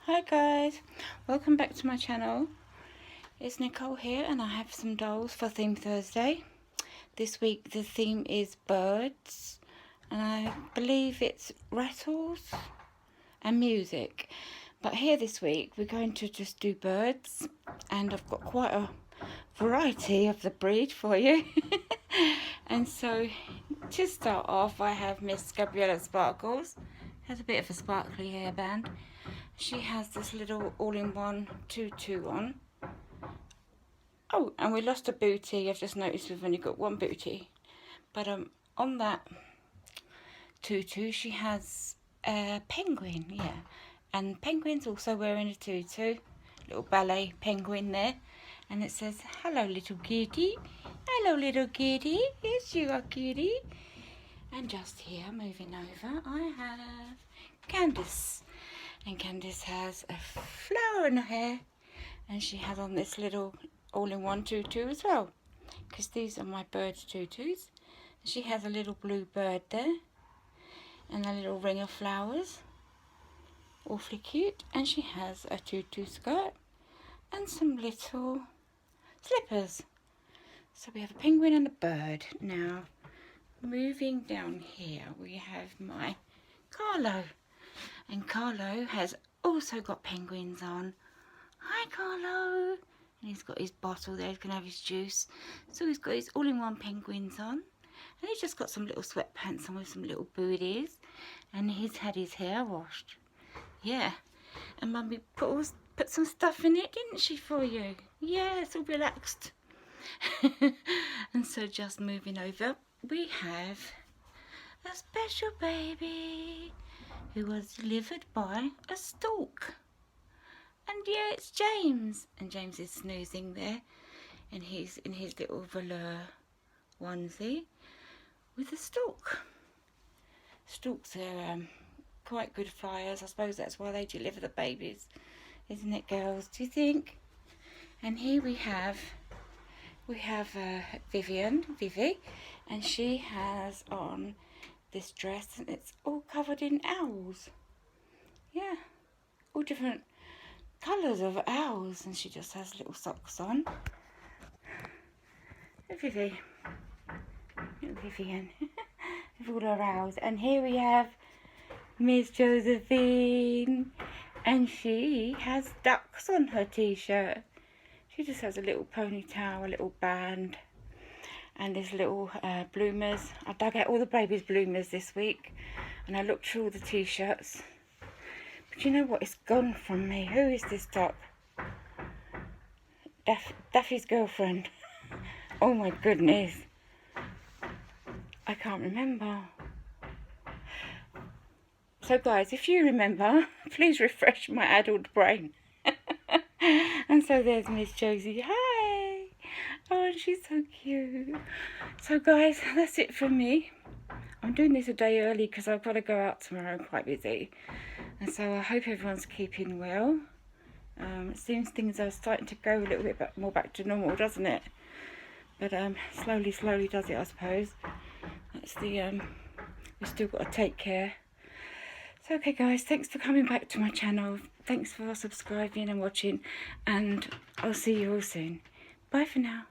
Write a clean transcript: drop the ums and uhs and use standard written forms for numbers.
Hi guys, welcome back to my channel. It's Nicole here and I have some dolls for Theme Thursday. This week the theme is birds and I believe it's rattles and music. But here this week we're going to just do birds and I've got quite a variety of the breed for you. And so to start off I have Miss Gabriella Sparkles. Has a bit of a sparkly hairband. She has this little all-in-one tutu on. Oh, and we lost a booty. I've just noticed we've only got one booty. But on that tutu, she has a penguin, yeah. And penguin's also wearing a tutu. Little ballet penguin there. And it says, "Hello, little kitty. Hello, little kitty. Yes, you are, kitty." And just here, moving over, I have Candice. And Candice has a flower in her hair. And she has on this little all-in-one tutu as well. Because these are my bird tutus. She has a little blue bird there. And a little ring of flowers. Awfully cute. And she has a tutu skirt. And some little slippers. So we have a penguin and a bird. Now, moving down here, we have my Carlo. And Carlo has also got penguins on. Hi, Carlo. And he's got his bottle there. He's going to have his juice. So he's got his all-in-one penguins on. And he's just got some little sweatpants on with some little booties. And he's had his hair washed. Yeah. And Mummy put some stuff in it, didn't she, for you? Yeah, it's all relaxed. And so just moving over, we have a special baby who was delivered by a stork. And yeah, it's James. And James is snoozing there. And he's in his little velour onesie with a stork. Storks are quite good flyers. I suppose that's why they deliver the babies. Isn't it, girls? Do you think? And here we have Vivian, Vivi. And she has on this dress and it's all covered in owls. Yeah, all different colours of owls, and she just has little socks on. Vivi, little Vivian, with all her owls. And here we have Miss Josephine, and she has ducks on her t-shirt. She just has a little ponytail, a little band. And there's little bloomers. I dug out all the babies' bloomers this week. And I looked through all the t-shirts. But you know what? It's gone from me. Who is this duck? Daffy's girlfriend. Oh my goodness. I can't remember. So guys, if you remember, please refresh my adult brain. And so there's Miss Josie. Hi. Oh, and she's so cute. So guys, that's it from me. I'm doing this a day early because I've got to go out tomorrow. I'm quite busy. And so I hope everyone's keeping well. It seems things are starting to go a little bit more back to normal, doesn't it? But slowly does it, I suppose. That's the, we've still got to take care. So okay guys, thanks for coming back to my channel. Thanks for subscribing and watching. And I'll see you all soon. Bye for now.